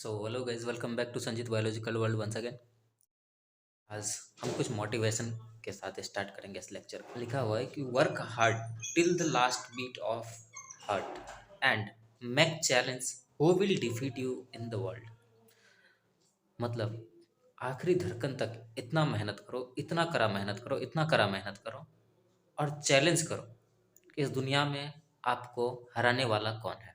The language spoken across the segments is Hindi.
So hello guys, welcome back to Sanjeet biological world once again. आज हम कुछ मोटिवेशन के साथ स्टार्ट करेंगे इस लेक्चर को। लिखा हुआ है कि work hard till the last beat of heart and make challenge who will defeat you in the world. मतलब आखिरी धड़कन तक इतना मेहनत करो, इतना करा मेहनत करो, इतना करा मेहनत करो और चैलेंज करो कि इस दुनिया में आपको हराने वाला कौन है।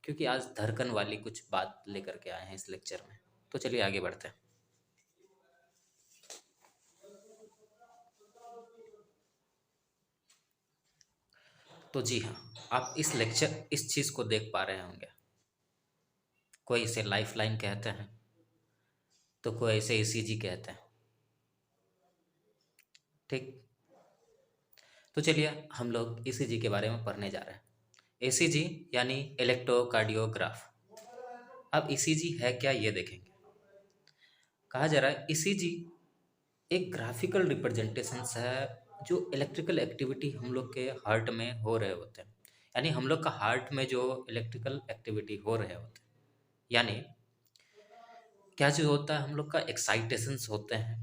क्योंकि आज धड़कन वाली कुछ बात लेकर के आए हैं इस लेक्चर में। तो चलिए आगे बढ़ते हैं। तो जी हाँ, आप इस चीज़ को देख पा रहे होंगे। कोई इसे लाइफ लाइन कहते हैं, तो कोई इसे ईसीजी कहते हैं। ठीक, तो चलिए हम लोग ईसीजी के बारे में पढ़ने जा रहे हैं। ईसीजी यानी इलेक्ट्रोकार्डियोग्राफ। अब ईसीजी है क्या, ये देखेंगे। कहा जा रहा है ईसीजी एक ग्राफिकल रिप्रेजेंटेशन है जो इलेक्ट्रिकल एक्टिविटी हम लोग के हार्ट में हो रहे होते हैं। यानी हम लोग का हार्ट में जो इलेक्ट्रिकल एक्टिविटी हो रहे होते हैं, यानी क्या जो होता है, हम लोग का एक्साइटेशंस होते हैं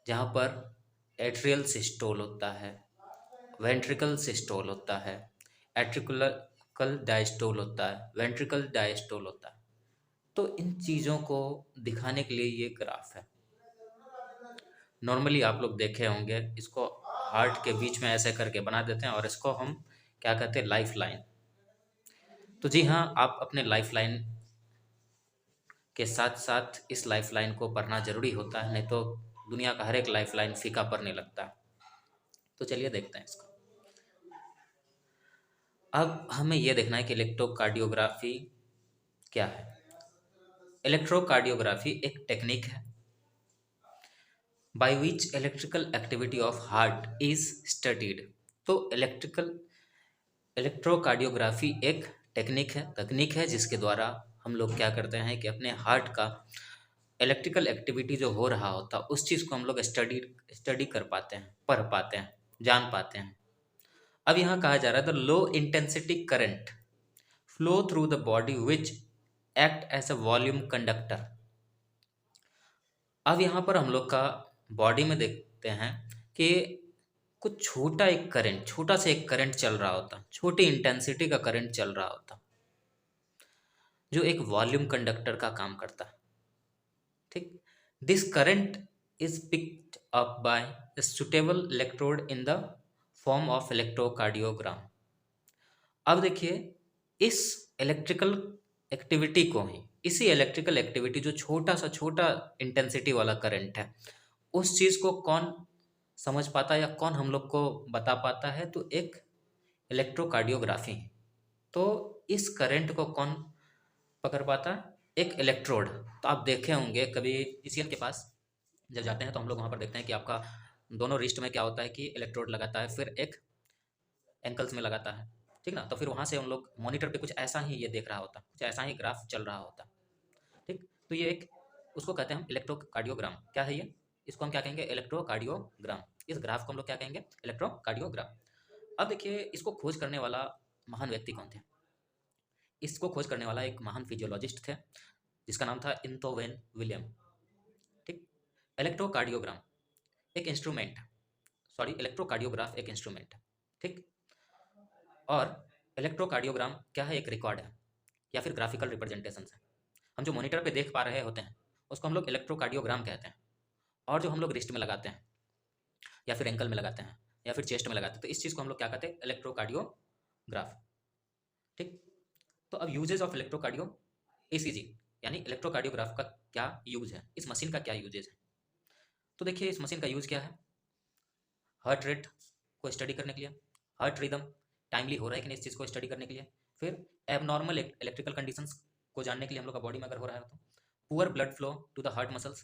जहाँ पर एट्रियल सिस्टोल होता है, वेंट्रिकल सिस्टोल होता है, एट्रिकुलर डायस्टोल होता है, वेंट्रिकल डायस्टोल होता है। तो इन चीज़ों को दिखाने के लिए ये ग्राफ है। नॉर्मली आप लोग देखे होंगे, इसको हार्ट के बीच में ऐसे करके बना देते हैं और इसको हम क्या कहते हैं, लाइफ लाइन। तो जी हाँ, आप अपने लाइफ लाइन के साथ साथ इस लाइफ लाइन को पढ़ना जरूरी होता है, नहीं तो दुनिया का हर एक लाइफ लाइन फीका पड़ने लगता है। तो चलिए देखते हैं इसको। अब हमें यह देखना है कि इलेक्ट्रोकार्डियोग्राफी क्या है। इलेक्ट्रोकार्डियोग्राफी एक टेक्निक है by which electrical activity of heart is studied. तो इलेक्ट्रोकार्डियोग्राफी एक तकनीक है जिसके द्वारा हम लोग क्या करते हैं कि अपने हार्ट का इलेक्ट्रिकल एक्टिविटी जो हो रहा होता है उस चीज़ को हम लोग स्टडी कर पाते हैं, पढ़ पाते हैं, जान पाते हैं। अब यहाँ कहा जा रहा है the low intensity current flow through the body which act as a volume conductor. अब यहाँ पर हम लोग का बॉडी में देखते हैं कि कुछ छोटा सा एक करंट चल रहा होता, छोटी इंटेंसिटी का करंट चल रहा होता, जो एक वॉल्यूम कंडक्टर का काम करता है। ठीक, this current is picked up by suitable electrode in the form of electrocardiogram. अब देखिए, इस इलेक्ट्रिकल एक्टिविटी को ही, इसी इलेक्ट्रिकल एक्टिविटी जो छोटा इंटेंसिटी वाला करंट है, उस चीज को कौन समझ पाता है या कौन हम लोग को बता पाता है, तो एक इलेक्ट्रोकार्डियोग्राफी। तो इस करंट को कौन पकड़ पाता है, एक इलेक्ट्रोड। तो आप देखे होंगे कभी फिजिशियन के पास जब जाते हैं तो हम लोग वहाँ पर देखते हैं कि आपका दोनों रिस्ट में क्या होता है कि इलेक्ट्रोड लगाता है, फिर एक एंकल्स में लगाता है। ठीक ना, तो फिर वहाँ से हम लोग मॉनिटर पे कुछ ऐसा ही ये देख रहा होता, कुछ ऐसा ही ग्राफ चल रहा होता। ठीक, तो ये एक, उसको कहते हैं हम इलेक्ट्रोकार्डियोग्राम। क्या है ये, इसको हम क्या कहेंगे, इलेक्ट्रोकार्डियोग्राम। इस ग्राफ को हम लोग क्या कहेंगे, इलेक्ट्रोकार्डियोग्राम। अब देखिए, इसको खोज करने वाला महान व्यक्ति कौन थे। इसको खोज करने वाला एक महान फिजियोलॉजिस्ट थे जिसका नाम था इंतोवेन विलियम। ठीक, इलेक्ट्रोकार्डियोग्राम एक इंस्ट्रूमेंट, सॉरी इलेक्ट्रोकार्डियोग्राफ एक इंस्ट्रूमेंट है। ठीक, और इलेक्ट्रोकार्डियोग्राम क्या है, एक रिकॉर्ड है या फिर ग्राफिकल रिप्रेजेंटेशन है। हम जो मॉनिटर पे देख पा रहे होते हैं उसको हम लोग इलेक्ट्रोकार्डियोग्राम कहते हैं। और जो हम लोग रिस्ट में लगाते हैं या फिर एंकल में लगाते हैं या फिर चेस्ट में लगाते हैं, तो इस चीज़ को हम लोग क्या कहते हैं, इलेक्ट्रोकार्डियोग्राफ। ठीक, तो अब यूजेज ऑफ इलेक्ट्रोकार्डियो ईसीजी यानी इलेक्ट्रोकार्डियोग्राफ का क्या यूज है, इस मशीन का क्या यूजेज है। तो देखिए, इस मशीन का यूज क्या है, हार्ट रेट को स्टडी करने के लिए, हार्ट रिदम टाइमली हो रहा है कि नहीं, इस चीज़ को स्टडी करने के लिए, फिर एबनॉर्मल इलेक्ट्रिकल कंडीशंस को जानने के लिए हम लोग का बॉडी में अगर हो रहा है तो, poor blood flow to the heart muscles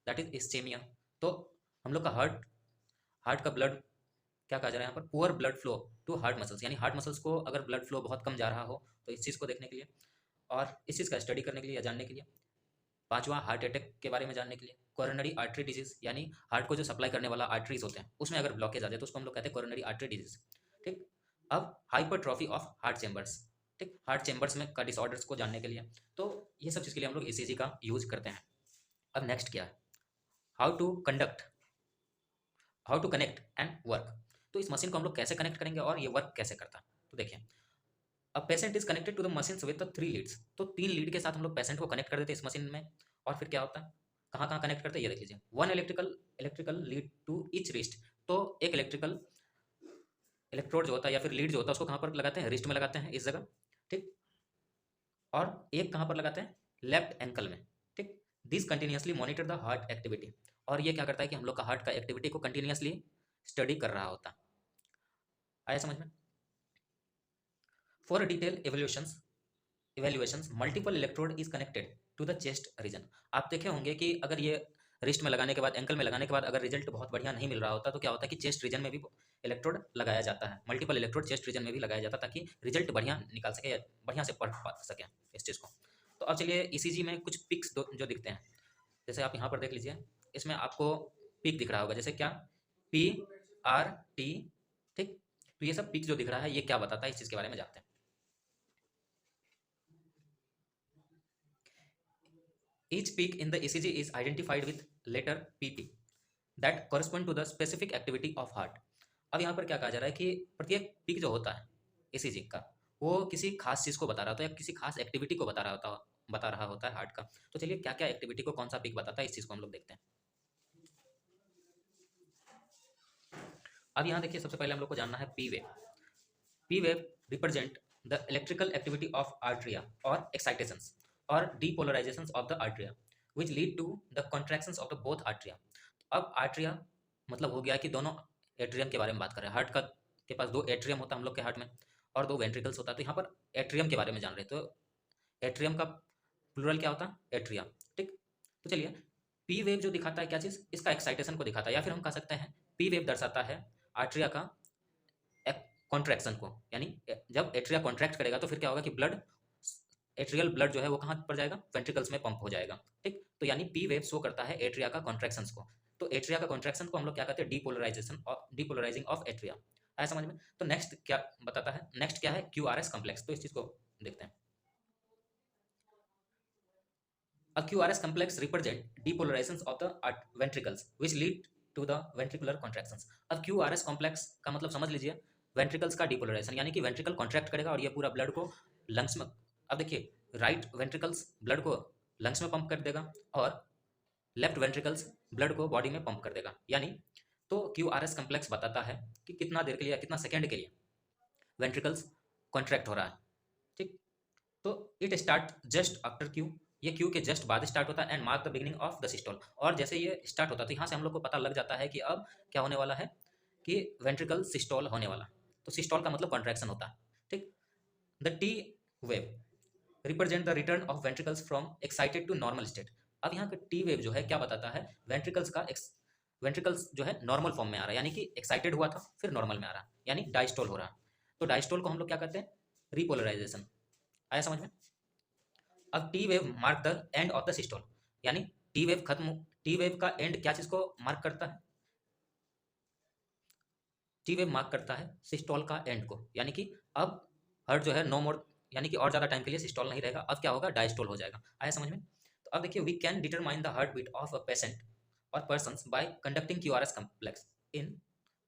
that is ischemia. तो हम लोग का हार्ट हार्ट का ब्लड, क्या कहा जा रहा है यहाँ पर, poor blood flow to heart muscles, यानी हार्ट मसल्स को अगर ब्लड फ्लो बहुत कम जा रहा हो तो इस चीज़ को देखने के लिए और इस चीज़ का स्टडी करने के लिए या जानने के लिए। पांचवा, हार्ट अटैक के बारे में जानने के लिए, कोरोनरी आर्टरी डिजीज, यानी हार्ट को जो सप्लाई करने वाला आर्टरीज होते हैं उसमें अगर ब्लॉकेज आ जाए तो उसको हम लोग कहते हैं कोरोनरी आर्टरी डिजीज। ठीक, अब हाइपरट्रॉफी ऑफ हार्ट चेंबर्स। ठीक, हार्ट चेम्बर्स में का डिसऑर्डर्स को जानने के लिए। तो ये सब चीज़ के लिए हम लोग ईसीजी का यूज करते हैं। अब नेक्स्ट क्या है, how to conduct, how to connect and work. तो इस मशीन को हम लोग कैसे कनेक्ट करेंगे और ये वर्क कैसे करता है। तो देखिए, अब patient is connected to the machine with the 3 leads. तो 3 लीड के साथ हम लोग पेशेंट को कनेक्ट कर देते हैं इस मशीन में। और फिर क्या होता है, कहाँ कहाँ कनेक्ट करते हैं ये देख लीजिए। 1 electrical lead to each wrist. तो एक इलेक्ट्रिकल इलेक्ट्रोड जो होता है या फिर लीड जो होता है उसको कहाँ पर लगाते हैं, रिस्ट में लगाते हैं, इस जगह। ठीक, और एक कहाँ पर लगाते हैं, लेफ्ट एंकल में। ठीक, this continuously monitor the heart activity. और ये क्या करता है कि हम लोग का हार्ट का एक्टिविटी को कंटिन्यूसली स्टडी कर रहा होता है। आया समझ में। For detail evaluations multiple electrode is connected to the chest region. आप देखे होंगे कि अगर ये रिस्ट में लगाने के बाद, एंकल में लगाने के बाद अगर रिजल्ट बहुत बढ़िया नहीं मिल रहा होता तो क्या होता है कि चेस्ट रीजन में भी इलेक्ट्रोड लगाया जाता है, मल्टीपल इलेक्ट्रोड चेस्ट रीजन में भी लगाया जाता है, ताकि रिजल्ट बढ़िया निकाल सके या बढ़िया से पढ़ पा सकें इस चीज़ को। तो अब चलिए ईसीजी में कुछ पिक्स जो दिखते हैं, जैसे आप यहाँ पर देख लीजिए, इसमें आपको पिक दिख रहा होगा, जैसे क्या, PRT। ठीक, तो ये सब पिक जो दिख रहा है ये क्या बताता है, इस चीज़ के बारे में जानते हैं। Each peak in the ECG is identified with letter PP that correspond to the specific activity of heart। अब यहाँ पर क्या कहा जा रहा है कि प्रत्येक पीक जो होता है ECG का, वो किसी खास चीज़ को बता रहा होता है या किसी खास एक्टिविटी को बता रहा होता है हार्ट का। तो चलिए, क्या क्या एक्टिविटी को कौन सा पीक बताता है, इस चीज़ को हम लोग देखते हैं। अब यहाँ देखिए, सबसे पहले हम लोग को जानना है P wave. P wave represent the electrical activity of atria और एक्साइटेशंस और depolarizations of the atria which lead to the contractions of the both atria. अब आर्ट्रिया मतलब हो गया कि दोनों एट्रियम के बारे में बात कर रहे हैं। हार्ट का के पास 2 एट्रियम होता है हम लोग के हार्ट में, और 2 वेंट्रिकल्स होता है। तो यहाँ पर एट्रियम के बारे में जान रहे हैं, तो एट्रियम का प्लूरल क्या होता है, एट्रिया। ठीक, तो चलिए, पी वेव जो दिखाता है क्या चीज़, इसका एक्साइटेशन को दिखाता है, या फिर हम कह सकते हैं पी वेव दर्शाता है आर्ट्रिया का कॉन्ट्रैक्शन को। यानी जब एट्रिया कॉन्ट्रैक्ट करेगा तो फिर क्या होगा कि ब्लड, एट्रियल ब्लड जो है वो कहाँ पर जाएगा, वेंट्रिकल्स में पंप हो जाएगा। ठीक, तो यानी पी वेव शो करता है एट्रिया का कॉन्ट्रैक्शंस को। तो एट्रिया का कॉन्ट्रैक्शन को हम लोग क्या कहते हैं, डीपोलराइजेशन और डीपोलराइजिंग ऑफ एट्रिया। आया समझ में। तो नेक्स्ट क्या बताता है, नेक्स्ट क्या है, QRS कॉम्प्लेक्स। तो इस चीज को देखते हैं। A QRS complex represent depolarizations of the ventricles which lead to the ventricular contractions। अब QRS complex का मतलब समझ लीजिए, वेंट्रिकल्स का डिपोलराइजेशन, यानी कि वेंट्रिकल कॉन्ट्रैक्ट करेगा और ये पूरा ब्लड को लंग्स में, अब देखिए, राइट वेंट्रिकल्स ब्लड को लंग्स में पंप कर देगा और लेफ्ट वेंट्रिकल्स ब्लड को बॉडी में पंप कर देगा। यानी तो QRS कम्प्लेक्स बताता है कि कितना देर के लिए, कितना सेकेंड के लिए वेंट्रिकल्स कॉन्ट्रैक्ट हो रहा है। ठीक, तो it start just after Q, ये क्यू के जस्ट बाद स्टार्ट होता है, and mark the beginning of the systole. और जैसे ये स्टार्ट होता है तो यहाँ से हम लोग को पता लग जाता है कि अब क्या होने वाला है, कि वेंट्रिकल सिस्टोल होने वाला। तो सिस्टोल का मतलब कॉन्ट्रैक्शन होता है। ठीक, the T wave represent the return of ventricles from excited to normal state. अब यहाँ का टी वेव जो है क्या बताता है, वेंट्रिकल्स जो है नॉर्मल फॉर्म में आ रहा है, यानी कि एक्साइटेड हुआ था फिर नॉर्मल में आ रहा है, यानी डायस्टोल हो रहा है। तो डायस्टोल को हम लोग क्या कहते हैं, रिपोलराइजेशन। आया समझ में। अब T wave mark the end of the systole, यानी टी वेव का एंड क्या चीज को मार्क करता है, टी वेव मार्क करता है सिस्टोल का एंड को। यानी कि अब हार्ट जो है नो मोर, यानी कि और ज्यादा टाइम के लिए सिस्टोल नहीं रहेगा, अब क्या होगा, डायस्टोल हो जाएगा। आया समझ में। तो अब देखिए, we can determine the heart beat of a patient और person by conducting QRS complex in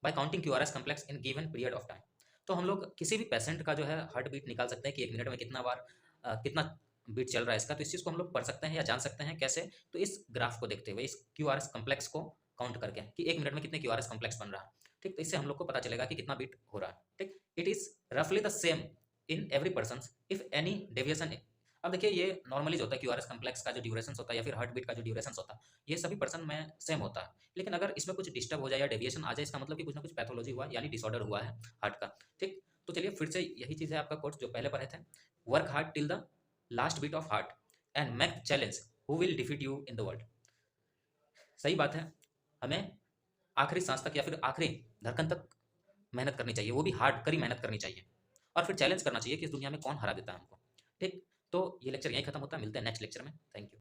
by counting QRS complex in given period of time. तो हम लोग किसी भी पेशेंट का जो है हार्ट बीट निकाल सकते हैं कि 1 मिनट में कितना बार कितना बीट चल रहा है इसका। तो इस चीज़ को हम लोग पढ़ सकते हैं या जान सकते हैं कैसे, तो इस ग्राफ को देखते हुए, इस क्यूआरएस कम्प्लेक्स को काउंट करके कि 1 मिनट में कितने क्यूआरएस कम्प्लेक्स बन रहा है। ठीक, तो इससे हम लोग को पता चलेगा कि कितना बीट हो रहा है। ठीक, इट इज रफली the same in every person if any deviation. अब देखिए, ये नॉर्मली जो होता है क्यूआरएस कम्प्लेक्स का जो ड्यूरेशन होता है या फिर हार्ट बीट का जो ड्यूरेशन होता है, ये सभी पर्सन में सेम होता है। लेकिन अगर इसमें कुछ डिस्टर्ब हो जाए या डेविएशन आ जाए, इसका मतलब कि कुछ ना कुछ पैथोलॉजी हुआ, यानी डिसऑर्डर हुआ है हार्ट का। ठीक, तो चलिए फिर से यही चीज़ है आपका कोर्स जो पहले पढ़े थे, work hard till the last beat of heart and make challenge who will defeat you in the world. सही बात है, हमें आखिरी सांस तक या फिर आखिरी धड़कन तक मेहनत करनी चाहिए, वो भी हार्ड करी मेहनत करनी चाहिए, और फिर चैलेंज करना चाहिए कि इस दुनिया में कौन हरा देता है हमको। ठीक, तो ये लेक्चर यहीं खत्म होता है, मिलते हैं नेक्स्ट लेक्चर में। Thank you.